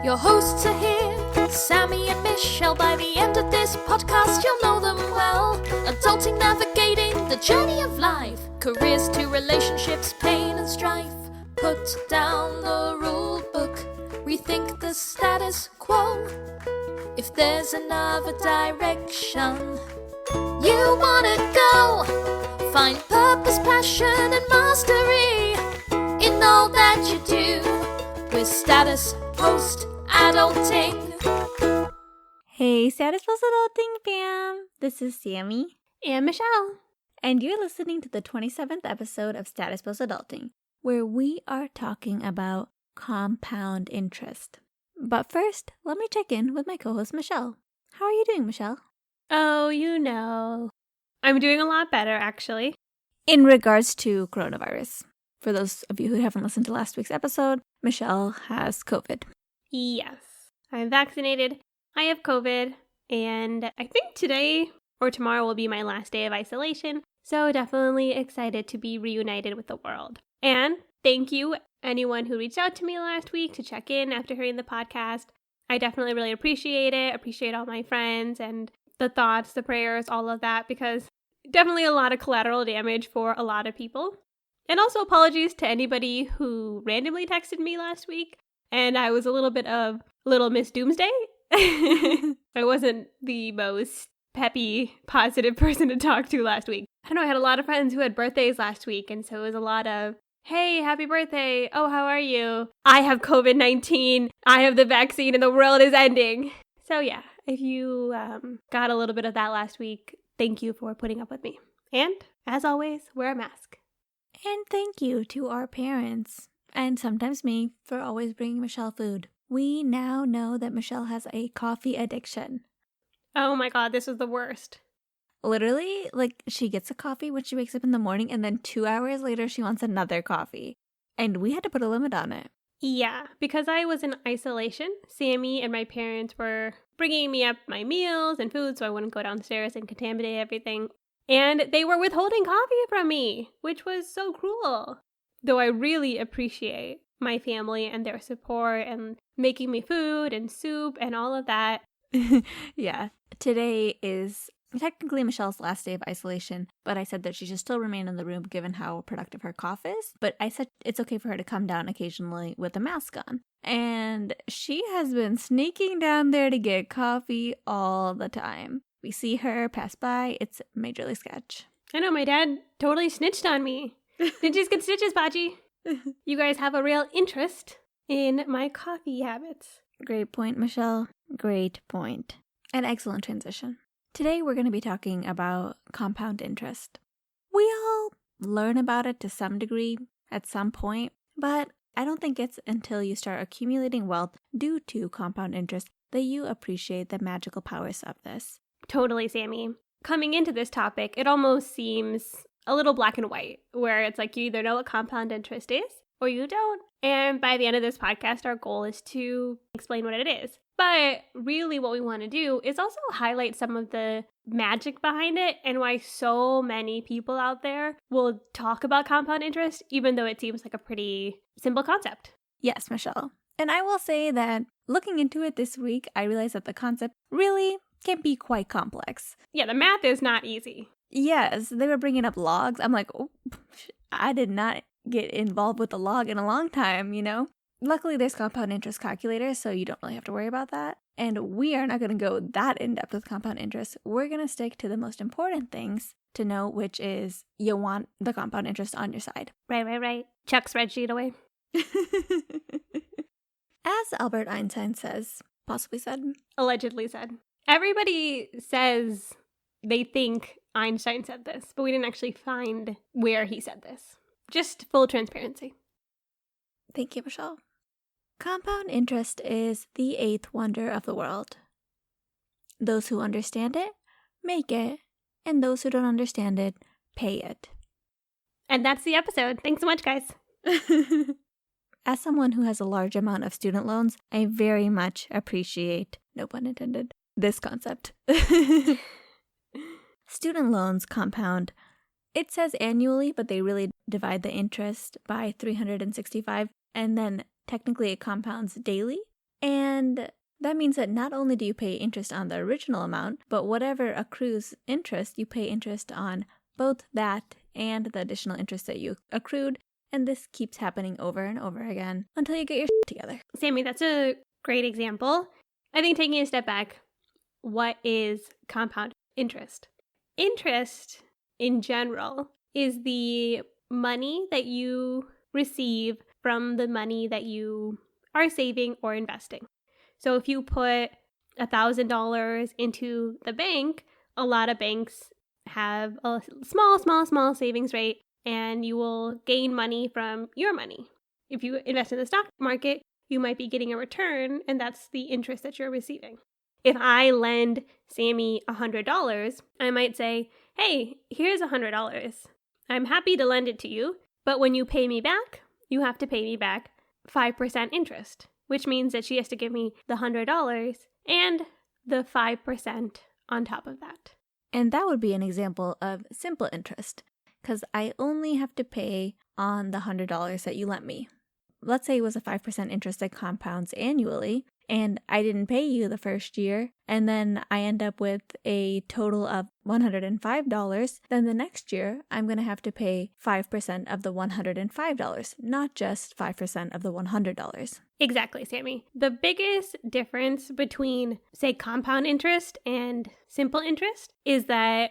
Your hosts are here, Sammie and Michelle. By the end of this podcast, you'll know them well. Adulting, navigating the journey of life. Careers to relationships, pain and strife. Put down the rule book, rethink the status quo. If there's another direction you wanna go, find purpose, passion and mastery in all that you do with Status Post Adulting. Hey, Status Post Adulting fam! This is Sammie and Michelle, and you're listening to the 27th episode of Status Post Adulting, where we are talking about compound interest. But first, let me check in with my co-host Michelle. How are you doing, Michelle? Oh, you know, I'm doing a lot better, actually. In regards to coronavirus, for those of you who haven't listened to last week's episode, Michelle has COVID. Yes, I'm vaccinated, I have COVID, and I think today or tomorrow will be my last day of isolation, so definitely excited to be reunited with the world. And thank you, anyone who reached out to me last week to check in after hearing the podcast. I definitely really appreciate it, appreciate all my friends and the thoughts, the prayers, all of that, because definitely a lot of collateral damage for a lot of people. And also apologies to anybody who randomly texted me last week, and I was a little bit of Little Miss Doomsday. I wasn't the most peppy, positive person to talk to last week. I don't know, I had a lot of friends who had birthdays last week, and so it was a lot of, hey, happy birthday, oh, how are you? I have COVID-19, I have the vaccine, and the world is ending. So yeah, if you got a little bit of that last week, thank you for putting up with me. And, as always, wear a mask. And thank you to our parents, and sometimes me, for always bringing Michelle food. We now know that Michelle has a coffee addiction. Oh my god, this is the worst. Literally, like, she gets a coffee when she wakes up in the morning, and then 2 hours later, she wants another coffee. And we had to put a limit on it. Yeah, because I was in isolation, Sammie and my parents were bringing me up my meals and food so I wouldn't go downstairs and contaminate everything. And they were withholding coffee from me, which was so cruel. Though I really appreciate my family and their support and making me food and soup and all of that. Yeah, today is technically Michelle's last day of isolation, but I said that she should still remain in the room given how productive her cough is. But I said it's okay for her to come down occasionally with a mask on. And she has been sneaking down there to get coffee all the time. We see her pass by, it's majorly sketch. I know, my dad totally snitched on me. Snitches get stitches, Pachi. You guys have a real interest in my coffee habits. Great point, Michelle. Great point. An excellent transition. Today we're going to be talking about compound interest. We all learn about it to some degree at some point, but I don't think it's until you start accumulating wealth due to compound interest that you appreciate the magical powers of this. Totally, Sammie. Coming into this topic, it almost seems a little black and white, where it's like you either know what compound interest is or you don't. And by the end of this podcast, our goal is to explain what it is. But really what we want to do is also highlight some of the magic behind it and why so many people out there will talk about compound interest, even though it seems like a pretty simple concept. Yes, Michelle. And I will say that looking into it this week, I realized that the concept really can be quite complex. Yeah, the math is not easy. Yes, they were bringing up logs. I'm like, oh, I did not get involved with the log in a long time, you know? Luckily, there's compound interest calculators, so you don't really have to worry about that. And we are not going to go that in-depth with compound interest. We're going to stick to the most important things to know, which is you want the compound interest on your side. Right. Chuck spreadsheet away. As Albert Einstein says, possibly said. Allegedly said. Everybody says they think Einstein said this, but we didn't actually find where he said this. Just full transparency. Thank you, Michelle. Compound interest is the eighth wonder of the world. Those who understand it, make it, and those who don't understand it, pay it. And that's the episode. Thanks so much, guys. As someone who has a large amount of student loans, I very much appreciate, no pun intended, this concept. Student loans compound. It says annually, but they really divide the interest by 365, and then technically it compounds daily. And that means that not only do you pay interest on the original amount, but whatever accrues interest, you pay interest on both that and the additional interest that you accrued. And this keeps happening over and over again until you get your shit together. Sammie, that's a great example. I think taking a step back, what is compound interest? Interest, in general, is the money that you receive from the money that you are saving or investing. So if you put $1,000 into the bank, a lot of banks have a small savings rate, and you will gain money from your money. If you invest in the stock market, you might be getting a return, and that's the interest that you're receiving. If I lend Sammie $100, I might say, hey, here's $100. I'm happy to lend it to you, but when you pay me back, you have to pay me back 5% interest, which means that she has to give me the $100 and the 5% on top of that. And that would be an example of simple interest, because I only have to pay on the $100 that you lent me. Let's say it was a 5% interest that compounds annually, and I didn't pay you the first year, and then I end up with a total of $105, then the next year I'm going to have to pay 5% of the $105, not just 5% of the $100. Exactly, Sammie. The biggest difference between, say, compound interest and simple interest is that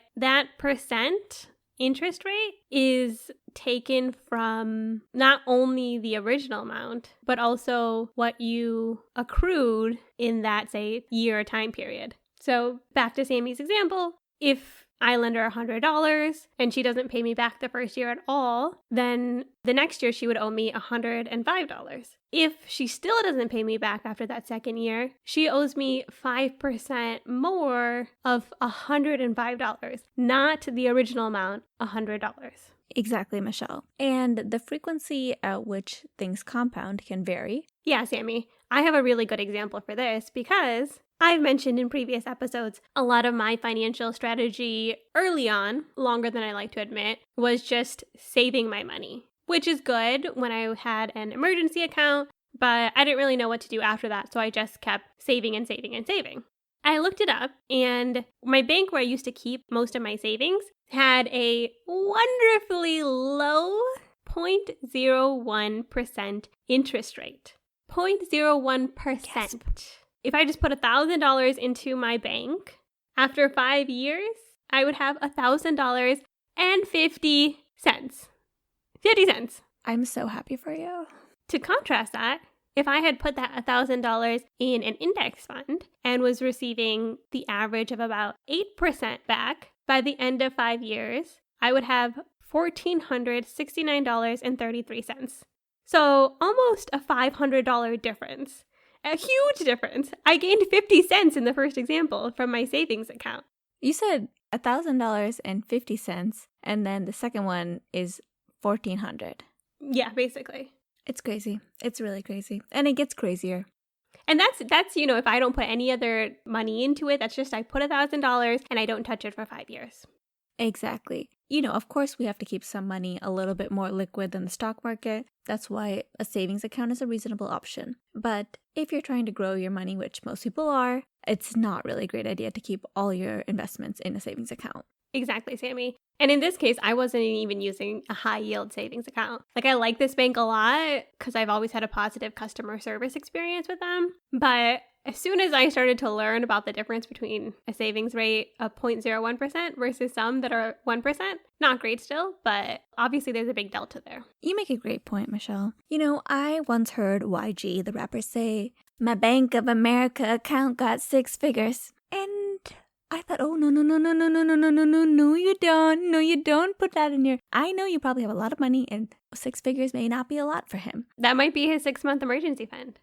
percent interest rate is taken from not only the original amount, but also what you accrued in that, say, year or time period. So back to Sammie's example, if I lend her $100 and she doesn't pay me back the first year at all, then the next year she would owe me $105. If she still doesn't pay me back after that second year, she owes me 5% more of $105, not the original amount, $100. Exactly, Michelle. And the frequency at which things compound can vary. Yeah, Sammie, I have a really good example for this because I've mentioned in previous episodes, a lot of my financial strategy early on, longer than I like to admit, was just saving my money, which is good when I had an emergency account, but I didn't really know what to do after that, so I just kept saving and saving and saving. I looked it up, and my bank where I used to keep most of my savings had a wonderfully low 0.01% interest rate. 0.01%. If I just put $1,000 into my bank, after 5 years, I would have $1,000 and 50 cents. 50 cents. I'm so happy for you. To contrast that, if I had put that $1,000 in an index fund and was receiving the average of about 8% back by the end of 5 years, I would have $1,469.33. So almost a $500 difference. A huge difference. I gained 50 cents in the first example from my savings account. You said $1,000.50, and then the second one is $1,400. Yeah, basically. It's crazy. It's really crazy. And it gets crazier. And that's if I don't put any other money into it, that's just I put $1,000 and I don't touch it for 5 years. Exactly. Of course we have to keep some money a little bit more liquid than the stock market. That's why a savings account is a reasonable option. But if you're trying to grow your money, which most people are, it's not really a great idea to keep all your investments in a savings account. Exactly, Sammie. And in this case, I wasn't even using a high yield savings account. Like, I like this bank a lot because I've always had a positive customer service experience with them. But as soon as I started to learn about the difference between a savings rate of 0.01% versus some that are 1%, not great still, but obviously there's a big delta there. You make a great point, Michelle. I once heard YG, the rapper, say, "My Bank of America account got 6 figures." And I thought, oh, no, you don't. No, you don't put that in your... I know you probably have a lot of money, and 6 figures may not be a lot for him. That might be his 6-month emergency fund.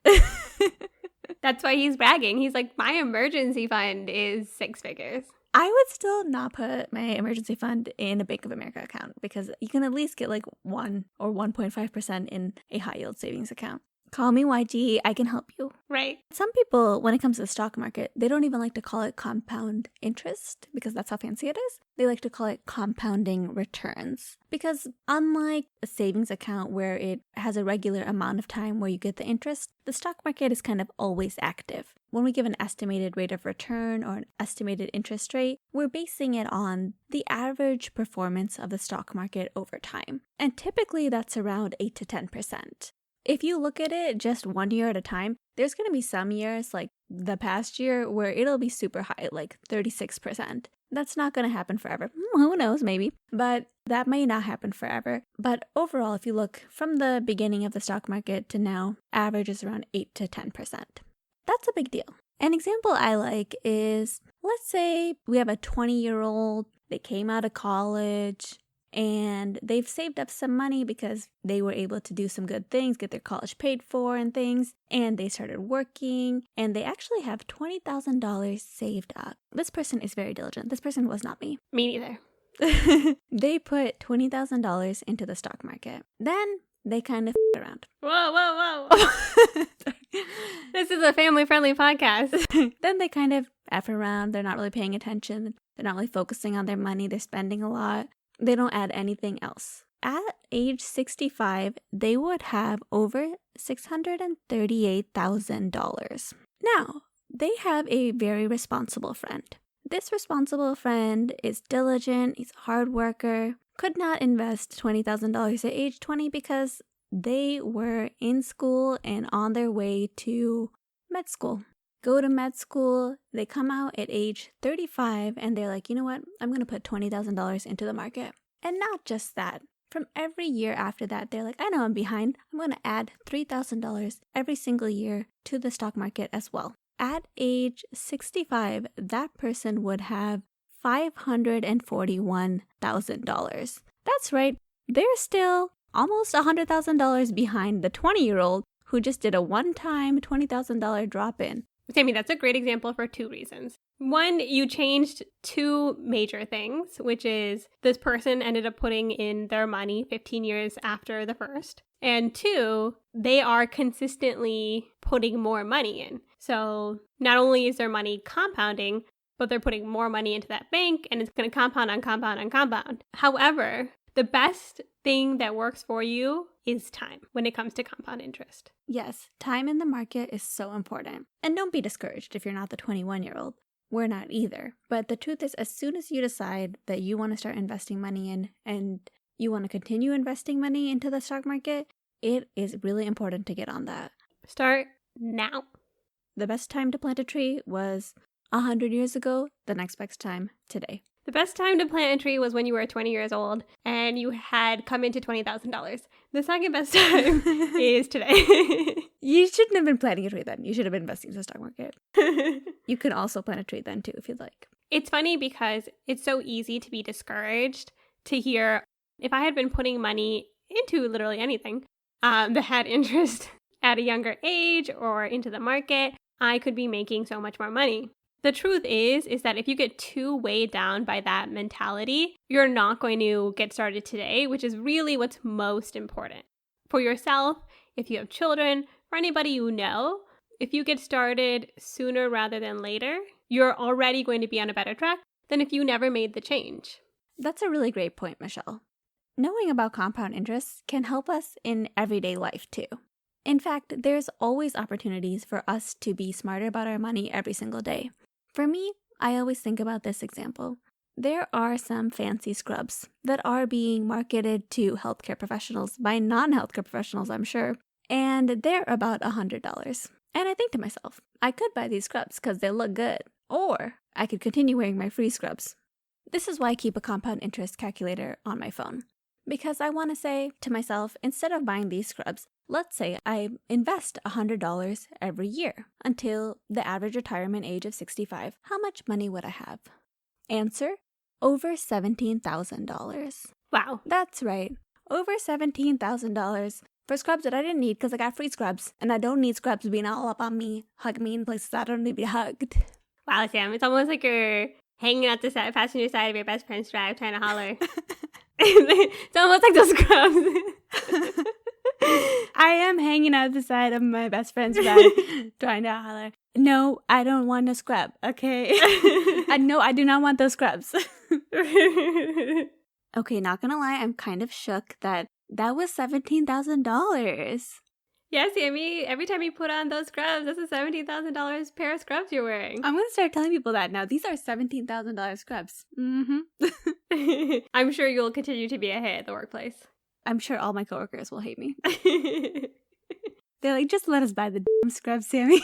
That's why he's bragging. He's like, my emergency fund is 6 figures. I would still not put my emergency fund in a Bank of America account because you can at least get like 1 or 1.5% in a high yield savings account. Call me YG, I can help you. Right. Some people, when it comes to the stock market, they don't even like to call it compound interest because that's how fancy it is. They like to call it compounding returns because unlike a savings account where it has a regular amount of time where you get the interest, the stock market is kind of always active. When we give an estimated rate of return or an estimated interest rate, we're basing it on the average performance of the stock market over time. And typically that's around 8 to 10%. If you look at it just 1 year at a time, there's going to be some years, like the past year, where it'll be super high, like 36%. That's not going to happen forever. Who knows, maybe. But that may not happen forever. But overall, if you look from the beginning of the stock market to now, average is around 8 to 10%. That's a big deal. An example I like is, let's say we have a 20-year-old, they came out of college, and they've saved up some money because they were able to do some good things, get their college paid for and things, and they started working, and they actually have $20,000 saved up. This person is very diligent. This person was not me. Me neither. They put $20,000 into the stock market. Then they kind of around. Whoa. This is a family-friendly podcast. Then they kind of F around. They're not really paying attention. They're not really focusing on their money. They're spending a lot. They don't add anything else. At age 65, they would have over $638,000. Now, they have a very responsible friend. This responsible friend is diligent, he's a hard worker, could not invest $20,000 at age 20 because they were in school and on their way to med school. Go to med school, they come out at age 35 and they're like, you know what, I'm going to put $20,000 into the market. And not just that. From every year after that, they're like, I know I'm behind. I'm going to add $3,000 every single year to the stock market as well. At age 65, that person would have $541,000. That's right, they're still almost $100,000 behind the 20-year-old who just did a one-time $20,000 drop-in. Sammie, that's a great example for two reasons. One, you changed two major things, which is this person ended up putting in their money 15 years after the first. And two, they are consistently putting more money in. So not only is their money compounding, but they're putting more money into that bank and it's going to compound on compound on compound. However, the best thing that works for you is time when it comes to compound interest. Yes, time in the market is so important. And don't be discouraged if you're not the 21-year-old. We're not either. But the truth is, as soon as you decide that you want to start investing money in and you want to continue investing money into the stock market, it is really important to get on that. Start now. The best time to plant a tree was 100 years ago. The next best time, today. The best time to plant a tree was when you were 20 years old and you had come into $20,000. The second best time is today. You shouldn't have been planting a tree then. You should have been investing in the stock market. You can also plant a tree then too if you'd like. It's funny because it's so easy to be discouraged to hear if I had been putting money into literally anything that had interest at a younger age or into the market, I could be making so much more money. The truth is that if you get too weighed down by that mentality, you're not going to get started today, which is really what's most important. For yourself, if you have children, for anybody you know, if you get started sooner rather than later, you're already going to be on a better track than if you never made the change. That's a really great point, Michelle. Knowing about compound interest can help us in everyday life too. In fact, there's always opportunities for us to be smarter about our money every single day. For me, I always think about this example. There are some fancy scrubs that are being marketed to healthcare professionals by non-healthcare professionals, I'm sure, and they're about $100. And I think to myself, I could buy these scrubs because they look good, or I could continue wearing my free scrubs. This is why I keep a compound interest calculator on my phone, because I want to say to myself, instead of buying these scrubs, let's say I invest $100 every year until the average retirement age of 65. How much money would I have? Answer, over $17,000. Wow. That's right. Over $17,000 for scrubs that I didn't need because I got free scrubs. And I don't need scrubs being all up on me, hug me in places I don't need to be hugged. Wow, Sam, it's almost like you're hanging out the passenger side of your best friend's drive trying to holler. It's almost like those scrubs. I am hanging out the side of my best friend's bed, trying to holler, no, I don't want a scrub, okay? No, I do not want those scrubs. Okay, not gonna lie, I'm kind of shook that was $17,000. Yeah, Sammie, every time you put on those scrubs, that's a $17,000 pair of scrubs you're wearing. I'm gonna start telling people that now. These are $17,000 scrubs. Mm-hmm. I'm sure you'll continue to be a hit at the workplace. I'm sure all my coworkers will hate me. They're like, just let us buy the damn scrubs, Sammie.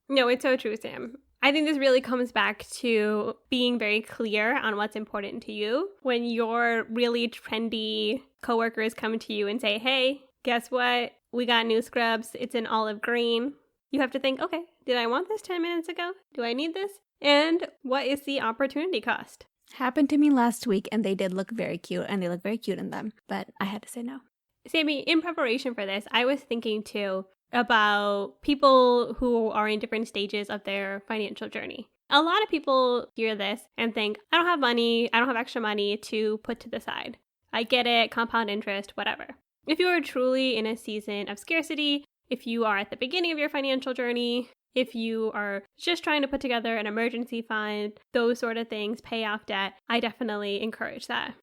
No, it's so true, Sam. I think this really comes back to being very clear on what's important to you. When your really trendy coworkers come to you and say, hey, guess what? We got new scrubs. It's in olive green. You have to think, okay, did I want this 10 minutes ago? Do I need this? And what is the opportunity cost? Happened to me last week, and they did look very cute, and they look very cute in them, but I had to say no. Sammie, in preparation for this, I was thinking too about people who are in different stages of their financial journey. A lot of people hear this and think, I don't have money, I don't have extra money to put to the side. I get it, compound interest, whatever. If you are truly in a season of scarcity, if you are at the beginning of your financial journey, if you are just trying to put together an emergency fund, those sort of things, pay off debt, I definitely encourage that.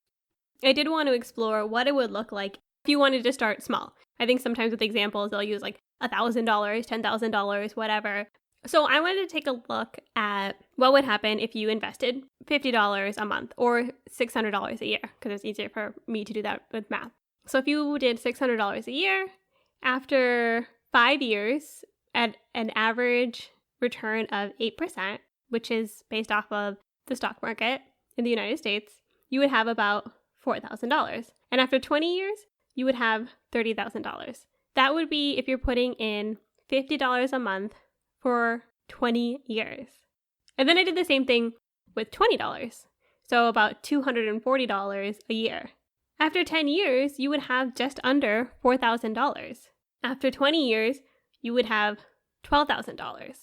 I did want to explore what it would look like if you wanted to start small. I think sometimes with examples, they'll use like $1,000, $10,000, whatever. So I wanted to take a look at what would happen if you invested $50 a month or $600 a year, because it's easier for me to do that with math. So if you did $600 a year, after 5 years at an average return of 8%, which is based off of the stock market in the United States, you would have about $4,000. And after 20 years, you would have $30,000. That would be if you're putting in $50 a month for 20 years. And then I did the same thing with $20. So about $240 a year. After 10 years, you would have just under $4,000. After 20 years, you would have $12,000.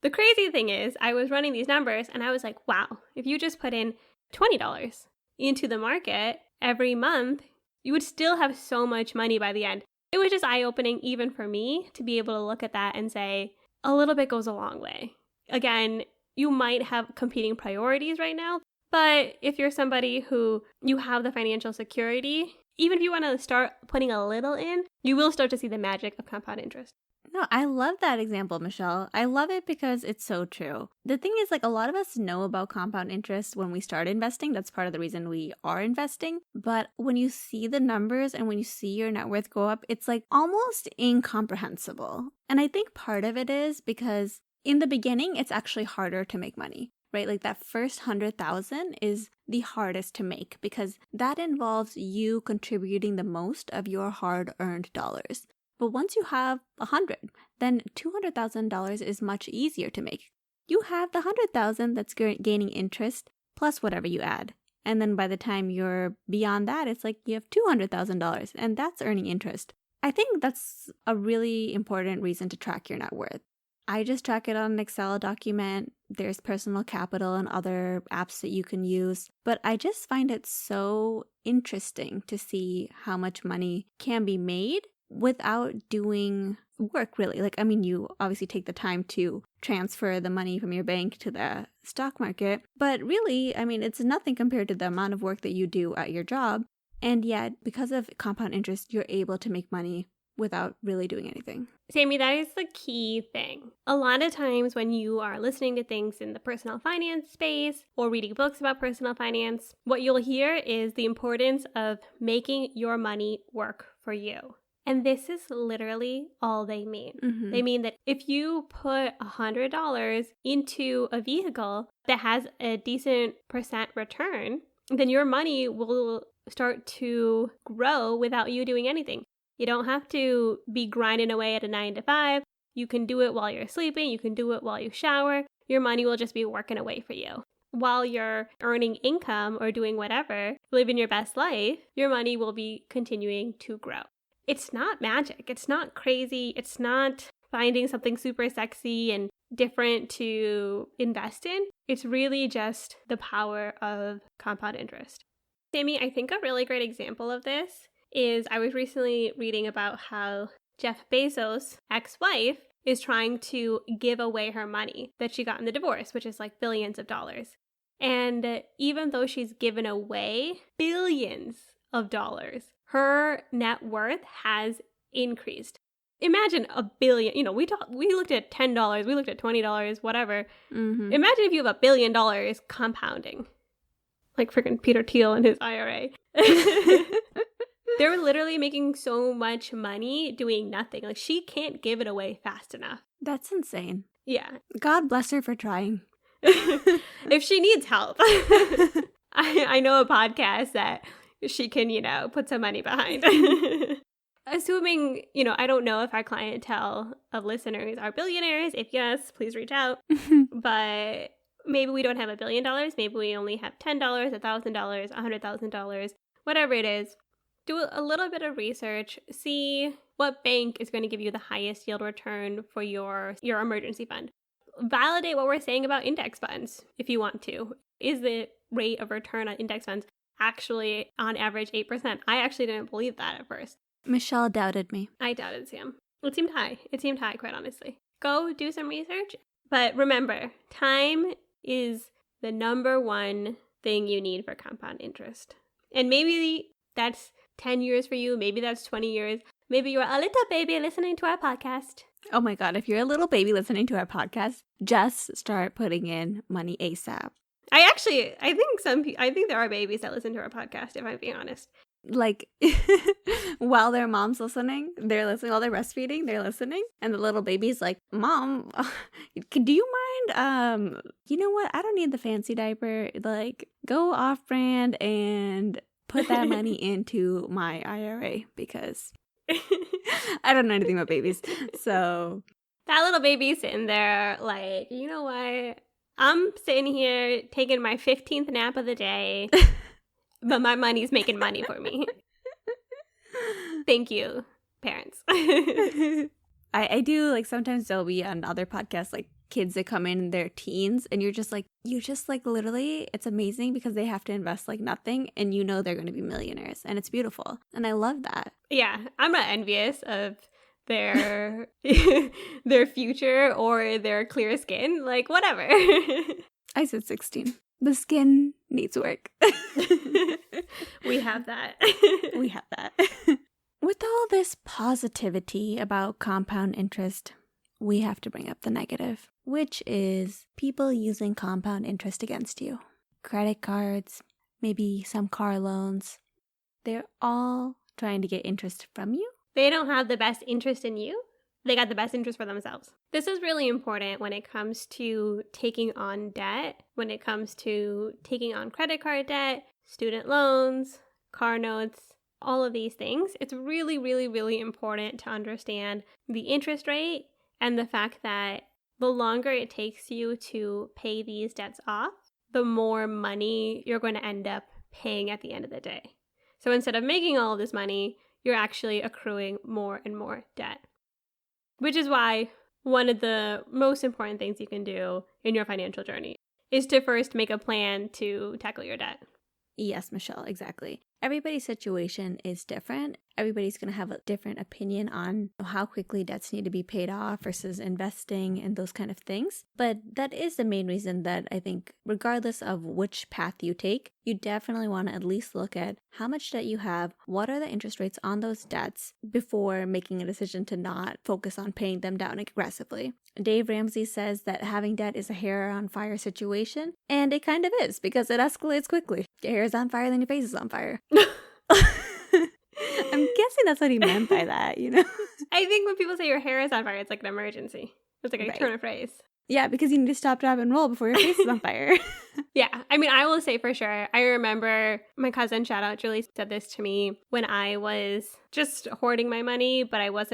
The crazy thing is, I was running these numbers and I was like, wow, if you just put in $20 into the market every month, you would still have so much money by the end. It was just eye-opening even for me to be able to look at that and say, a little bit goes a long way. Again, you might have competing priorities right now, but if you're somebody who you have the financial security, even if you want to start putting a little in, you will start to see the magic of compound interest. No, I love that example, Michelle. I love it because it's so true. The thing is, like, a lot of us know about compound interest when we start investing. That's part of the reason we are investing. But when you see the numbers and when you see your net worth go up, it's like almost incomprehensible. And I think part of it is because in the beginning, it's actually harder to make money, right? Like that first 100,000 is the hardest to make because that involves you contributing the most of your hard-earned dollars. But once you have 100, then $200,000 is much easier to make. You have the 100,000 that's gaining interest plus whatever you add. And then by the time you're beyond that, it's like you have $200,000 and that's earning interest. I think that's a really important reason to track your net worth. I just track it on an Excel document. There's Personal Capital and other apps that you can use. But I just find it so interesting to see how much money can be made without doing work, really. Like, I mean, you obviously take the time to transfer the money from your bank to the stock market, but really, I mean, it's nothing compared to the amount of work that you do at your job. And yet, because of compound interest, you're able to make money without really doing anything. Sammie, that is the key thing. A lot of times when you are listening to things in the personal finance space or reading books about personal finance, what you'll hear is the importance of making your money work for you. And this is literally all they mean. Mm-hmm. They mean that if you put $100 into a vehicle that has a decent percent return, then your money will start to grow without you doing anything. You don't have to be grinding away at a 9 to 5. You can do it while you're sleeping. You can do it while you shower. Your money will just be working away for you. While you're earning income or doing whatever, living your best life, your money will be continuing to grow. It's not magic. It's not crazy. It's not finding something super sexy and different to invest in. It's really just the power of compound interest. Sammie, I think a really great example of this is I was recently reading about how Jeff Bezos' ex-wife is trying to give away her money that she got in the divorce, which is like billions of dollars. And even though she's given away billions of dollars, her net worth has increased. Imagine $1 billion. We looked at $10, we looked at $20, whatever. Mm-hmm. Imagine if you have $1 billion compounding, like freaking Peter Thiel and his IRA. They're literally making so much money doing nothing. Like, she can't give it away fast enough. That's insane. Yeah. God bless her for trying. If she needs help, I know a podcast that she can, put some money behind. Assuming, I don't know if our clientele of listeners are billionaires. If yes, please reach out. But maybe we don't have $1 billion. Maybe we only have $10, $1,000, $100,000, whatever it is. Do a little bit of research. See what bank is going to give you the highest yield return for your emergency fund. Validate what we're saying about index funds if you want to. Is the rate of return on index funds actually on average 8%? I actually didn't believe that at first. Michelle doubted me. I doubted Sam. It seemed high. Quite honestly. Go do some research. But remember, time is the number one thing you need for compound interest. And maybe that's 10 years for you. Maybe that's 20 years. Maybe you're a little baby listening to our podcast. Oh my God, if you're a little baby listening to our podcast, just start putting in money ASAP. I think there are babies that listen to our podcast, if I'm being honest. Like, while their mom's listening, while they're breastfeeding, they're listening. And the little baby's like, Mom, do you mind? You know what? I don't need the fancy diaper. Like, go off brand and put that money into my IRA because I don't know anything about babies. So that little baby's sitting there like, you know what? I'm sitting here taking my 15th nap of the day, but my money's making money for me. Thank you, parents. I do, like, sometimes there'll be on other podcasts, like, kids that come in, they're teens, and you just like literally, it's amazing because they have to invest like nothing, and they're going to be millionaires, and it's beautiful, and I love that. Yeah, I'm not envious of their their future or their clear skin, like, whatever. I said 16. The skin needs work. We have that. We have that. With all this positivity about compound interest, we have to bring up the negative, which is people using compound interest against you. Credit cards, maybe some car loans. They're all trying to get interest from you. They don't have the best interest in you. They got the best interest for themselves. This is really important when it comes to taking on debt, when it comes to taking on credit card debt, student loans, car notes, all of these things. It's really, really, really important to understand the interest rate and the fact that the longer it takes you to pay these debts off, the more money you're going to end up paying at the end of the day. So instead of making all of this money, you're actually accruing more and more debt. Which is why one of the most important things you can do in your financial journey is to first make a plan to tackle your debt. Yes, Michelle, exactly. Everybody's situation is different. Everybody's going to have a different opinion on how quickly debts need to be paid off versus investing and those kind of things. But that is the main reason that I think, regardless of which path you take, you definitely want to at least look at how much debt you have, what are the interest rates on those debts before making a decision to not focus on paying them down aggressively. Dave Ramsey says that having debt is a hair on fire situation, and it kind of is because it escalates quickly. Your hair is on fire, then your face is on fire. I'm guessing that's what he meant by that, I think when people say your hair is on fire, it's like an emergency. It's like a turn of phrase. Yeah, because you need to stop, drop, and roll before your face is on fire. Yeah, I mean, I will say for sure, I remember my cousin, shout out Julie, said this to me when I was just hoarding my money, but I was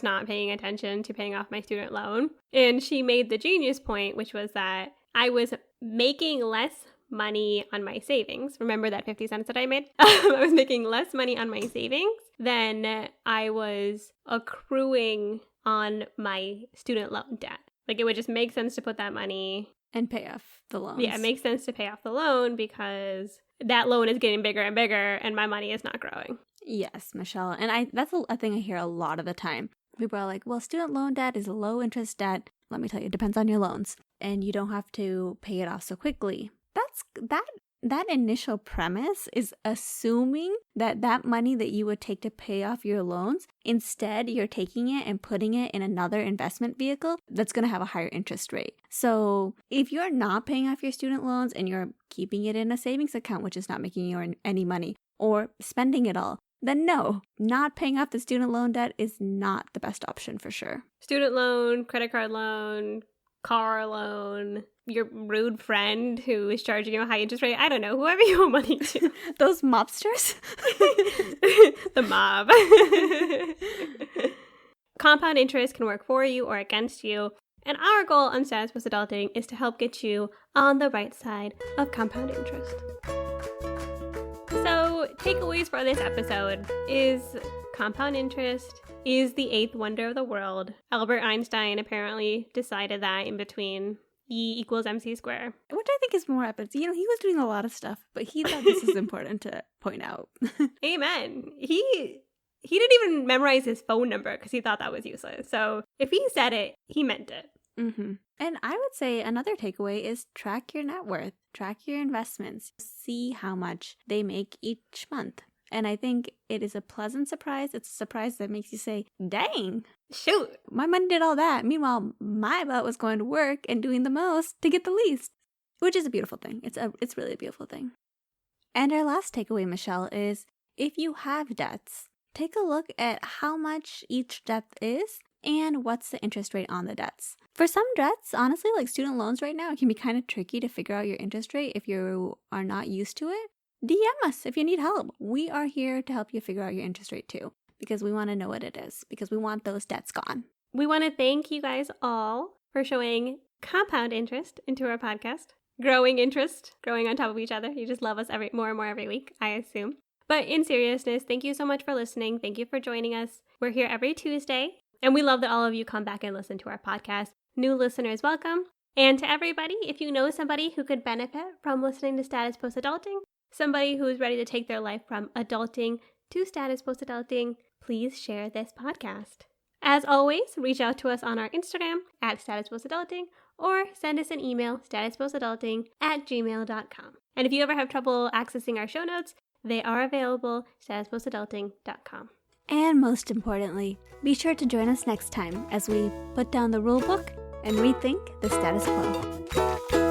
not paying attention to paying off my student loan. And she made the genius point, which was that I was making less money on my savings. Remember that 50 cents that I made? I was making less money on my savings than I was accruing on my student loan debt. Like, it would just make sense to put that money and pay off the loans. Yeah, it makes sense to pay off the loan because that loan is getting bigger and bigger and my money is not growing. Yes, Michelle. And that's a thing I hear a lot of the time. People are like, well, student loan debt is a low interest debt. Let me tell you, it depends on your loans. And you don't have to pay it off so quickly. That initial premise is assuming that money that you would take to pay off your loans, instead you're taking it and putting it in another investment vehicle that's going to have a higher interest rate. So if you're not paying off your student loans and you're keeping it in a savings account, which is not making you any money, or spending it all, then no, not paying off the student loan debt is not the best option for sure. Student loan, credit card loan, car loan, your rude friend who is charging you a high interest rate. I don't know, whoever you owe money to. Those mobsters? The mob. Compound interest can work for you or against you. And our goal on Status Post Adulting is to help get you on the right side of compound interest. So, takeaways for this episode is compound interest is the eighth wonder of the world. Albert Einstein apparently decided that in between E equals MC squared. Which I think is more epic. You know, he was doing a lot of stuff, but he thought this is important to point out. Amen. He didn't even memorize his phone number because he thought that was useless. So if he said it, he meant it. Mm-hmm. And I would say another takeaway is track your net worth, track your investments, see how much they make each month. And I think it is a pleasant surprise. It's a surprise that makes you say, dang, shoot, my money did all that. Meanwhile, my butt was going to work and doing the most to get the least, which is a beautiful thing. It's really a beautiful thing. And our last takeaway, Michelle, is if you have debts, take a look at how much each debt is and what's the interest rate on the debts. For some debts, honestly, like student loans right now, it can be kind of tricky to figure out your interest rate if you are not used to it. DM us if you need help. We are here to help you figure out your interest rate too, because we want to know what it is, because we want those debts gone. We want to thank you guys all for showing compound interest into our podcast. Growing interest, growing on top of each other. You just love us more and more every week, I assume. But in seriousness, thank you so much for listening. Thank you for joining us. We're here every Tuesday, and we love that all of you come back and listen to our podcast. New listeners, welcome. And to everybody, if you know somebody who could benefit from listening to Status Post Adulting, somebody who is ready to take their life from adulting to status post adulting, please share this podcast. As always, reach out to us on our Instagram at Status Post Adulting or send us an email, statuspostadulting@gmail.com. And if you ever have trouble accessing our show notes, they are available, statuspostadulting.com. And most importantly, be sure to join us next time as we put down the rule book and rethink the status quo.